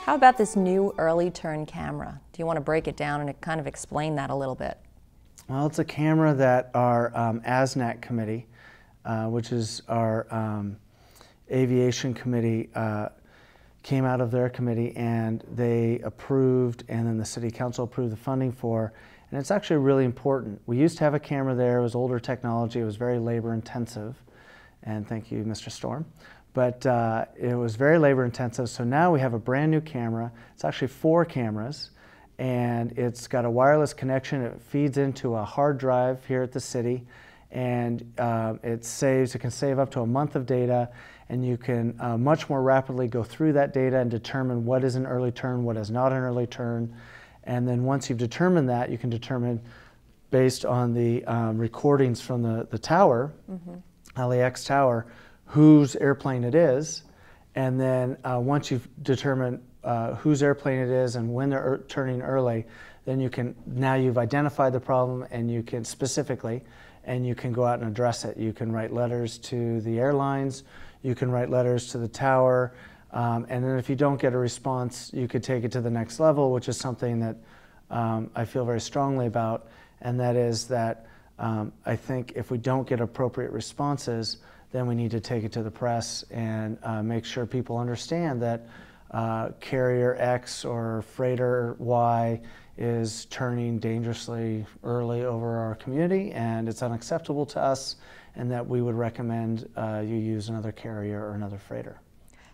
How about this new early turn camera? Do you want to break it down and kind of explain that a little bit? Well, it's a camera that our ASNAC committee, which is our aviation committee, came out of their committee and they approved, and then the city council approved the funding for, and it's actually really important. We used to have a camera there. It was older technology. It was very labor intensive, and thank you, Mr. Storm. But it was very labor intensive, so now we have a brand new camera. It's actually 4 cameras, and it's got a wireless connection. It feeds into a hard drive here at the city, and it can save up to a month of data, and you can much more rapidly go through that data and determine what is an early turn, what is not an early turn. And then once you've determined that, you can determine, based on the recordings from the tower, LAX tower, whose airplane it is. And then once you've determined whose airplane it is and when they're turning early, then now you've identified the problem, and you can specifically, and you can go out and address it. You can write letters to the airlines, you can write letters to the tower, and then if you don't get a response, you could take it to the next level, which is something that I feel very strongly about, and that is that I think if we don't get appropriate responses, then we need to take it to the press and make sure people understand that carrier X or freighter Y is turning dangerously early over our community, and it's unacceptable to us, and that we would recommend you use another carrier or another freighter.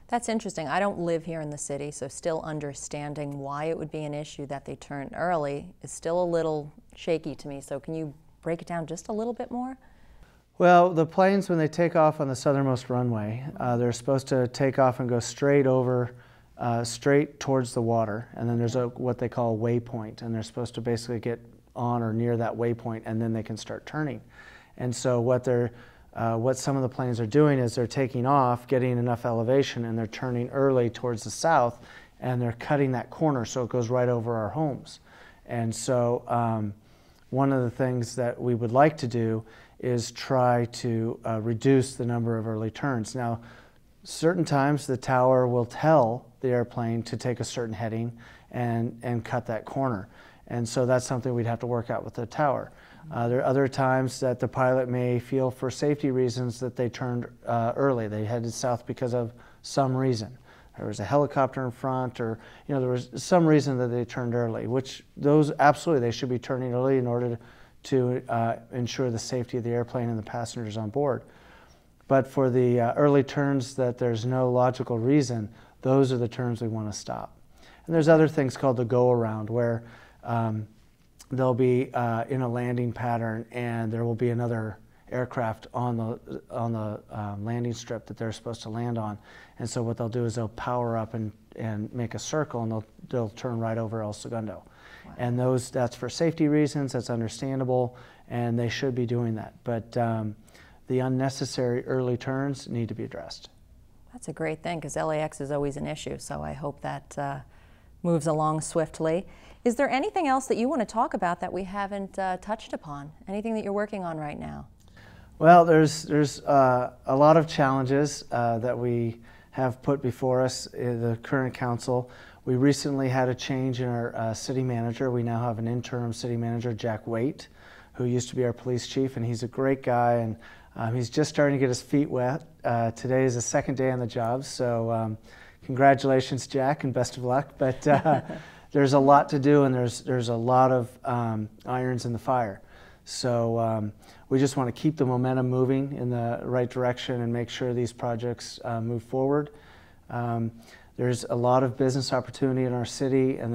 That's interesting. I don't live here in the city, so still understanding why it would be an issue that they turn early is still a little shaky to me. So can you break it down just a little bit more? Well, the planes, when they take off on the southernmost runway, they're supposed to take off and go straight towards the water, and then there's what they call a waypoint, and they're supposed to basically get on or near that waypoint, and then they can start turning. And so what some of the planes are doing is they're taking off, getting enough elevation, and they're turning early towards the south, and they're cutting that corner so it goes right over our homes. And so one of the things that we would like to do is try to reduce the number of early turns. Now, certain times the tower will tell the airplane to take a certain heading and cut that corner. And so that's something we'd have to work out with the tower. There are other times that the pilot may feel, for safety reasons, that they turned early. They headed south because of some reason. There was a helicopter in front, or there was some reason that they turned early, which those absolutely they should be turning early in order to ensure the safety of the airplane and the passengers on board. But for the early turns that there's no logical reason, those are the turns we want to stop. And there's other things called the go-around, where they'll be in a landing pattern, and there will be another aircraft on the landing strip that they're supposed to land on. And so what they'll do is they'll power up and make a circle, and they'll turn right over El Segundo. Wow. And that's for safety reasons. That's understandable, and they should be doing that. But the unnecessary early turns need to be addressed. That's a great thing, because LAX is always an issue, so I hope that moves along swiftly. Is there anything else that you want to talk about that we haven't touched upon? Anything that you're working on right now? Well, there's a lot of challenges that we have put before us in the current council. We recently had a change in our city manager. We now have an interim city manager, Jack Waite, who used to be our police chief, and he's a great guy, and he's just starting to get his feet wet. Today is the second day on the job, so congratulations, Jack, and best of luck. But there's a lot to do, and there's a lot of irons in the fire. So we just want to keep the momentum moving in the right direction and make sure these projects move forward. There's a lot of business opportunity in our city, and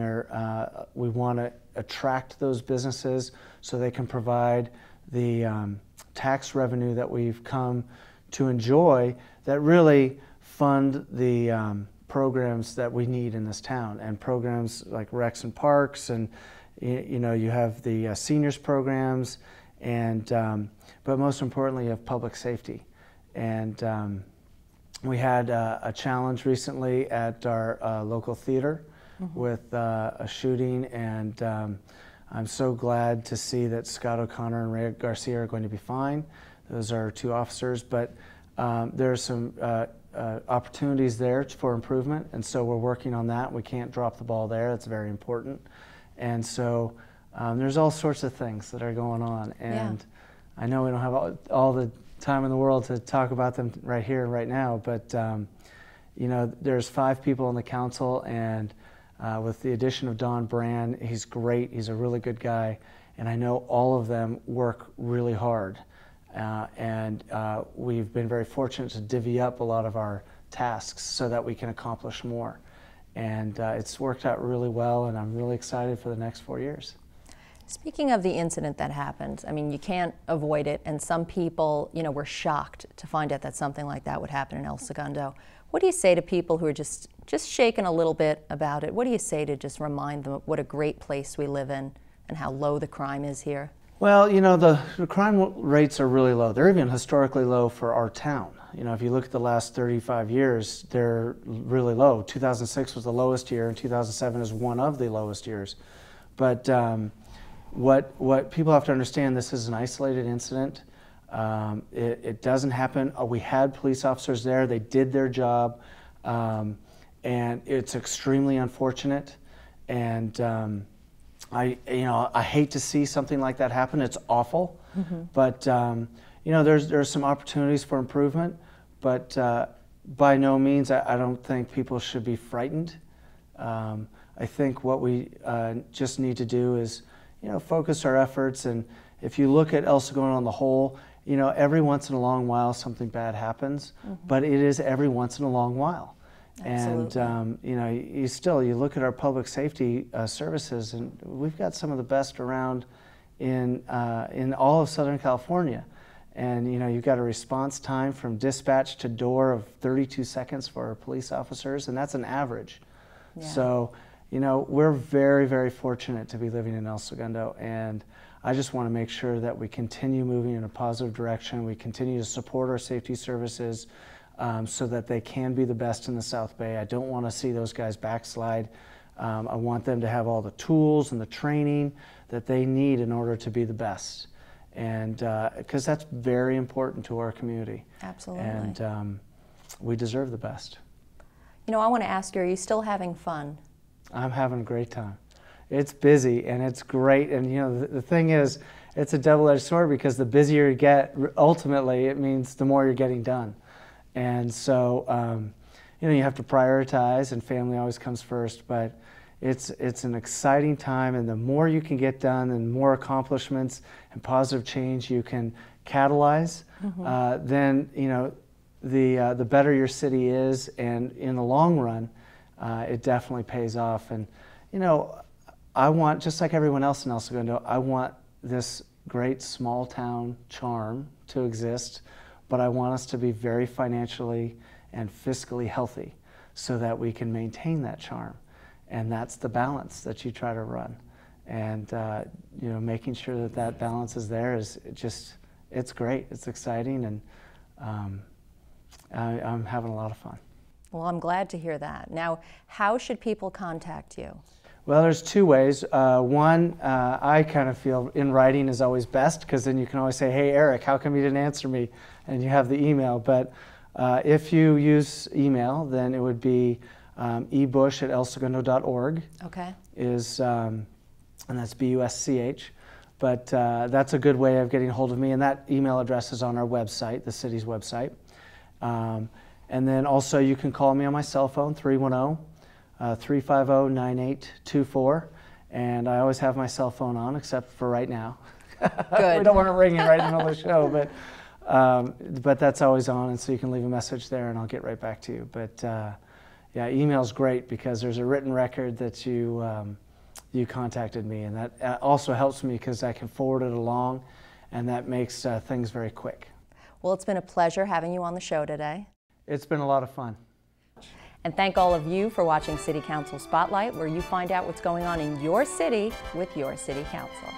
we want to attract those businesses so they can provide the tax revenue that we've come to enjoy that really fund the programs that we need in this town, and programs like Recs and Parks, and you have the seniors programs, and but most importantly, you have public safety. And we had a challenge recently at our local theater with a shooting, and I'm so glad to see that Scott O'Connor and Ray Garcia are going to be fine. Those are 2 officers, but there's some opportunities there for improvement, and so we're working on that. We can't drop the ball there. That's very important. And so there's all sorts of things that are going on, and I know we don't have all the time in the world to talk about them right here, right now, but you know, there's 5 people on the council, and with the addition of Don Brand, he's great. He's a really good guy, and I know all of them work really hard. And we've been very fortunate to divvy up a lot of our tasks so that we can accomplish more. And it's worked out really well, and I'm really excited for the next 4 years. Speaking of the incident that happened, I mean, you can't avoid it, and some people, you know, were shocked to find out that something like that would happen in El Segundo. What do you say to people who are just shaken a little bit about it? What do you say to just remind them of what a great place we live in and how low the crime is here? Well, you know, the crime rates are really low. They're even historically low for our town. You know, if you look at the last 35 years, they're really low. 2006 was the lowest year, and 2007 is one of the lowest years. But what people have to understand, this is an isolated incident. It doesn't happen. We had police officers there. They did their job, and it's extremely unfortunate. And I hate to see something like that happen. It's awful, but you know, there's some opportunities for improvement. But by no means, I don't think people should be frightened. I think what we just need to do is, you know, focus our efforts. And if you look at El Segundo on the whole, you know, every once in a long while something bad happens, but it is every once in a long while. Absolutely. And you know, you look at our public safety services, and we've got some of the best around in all of Southern California. And you know, you've got a response time from dispatch to door of 32 seconds for our police officers, and that's an average. Yeah. So, you know, we're very, very fortunate to be living in El Segundo, and I just want to make sure that we continue moving in a positive direction. We continue to support our safety services so that they can be the best in the South Bay. I don't want to see those guys backslide. I want them to have all the tools and the training that they need in order to be the best. And because that's very important to our community. Absolutely. And we deserve the best. You know, I want to ask you, are you still having fun? I'm having a great time. It's busy and it's great. And you know, the thing is, it's a double-edged sword, because the busier you get, ultimately, it means the more you're getting done. And so, you know, you have to prioritize, and family always comes first, but it's an exciting time, and the more you can get done and more accomplishments and positive change you can catalyze, then, you know, the better your city is, and in the long run, it definitely pays off. And, you know, I want, just like everyone else in El Segundo, I want this great small town charm to exist, but I want us to be very financially and fiscally healthy so that we can maintain that charm. And that's the balance that you try to run. And you know, making sure that that balance is there is just, it's great, it's exciting, and I'm having a lot of fun. Well, I'm glad to hear that. Now, how should people contact you? Well, there's 2 ways. One, I kind of feel in writing is always best, because then you can always say, hey, Eric, how come you didn't answer me? And you have the email. But if you use email, then it would be ebusch@elsegundo.org. Okay. And that's B-U-S-C-H. But that's a good way of getting a hold of me. And that email address is on our website, the city's website. And then also you can call me on my cell phone, 310-350-9824. And I always have my cell phone on, except for right now. Good. We don't want it ringing right in the middle of the show, but that's always on, and so you can leave a message there and I'll get right back to you. But yeah, email's great, because there's a written record that you contacted me, and that also helps me because I can forward it along, and that makes things very quick. Well, it's been a pleasure having you on the show today. It's been a lot of fun. And thank all of you for watching City Council Spotlight, where you find out what's going on in your city with your City Council.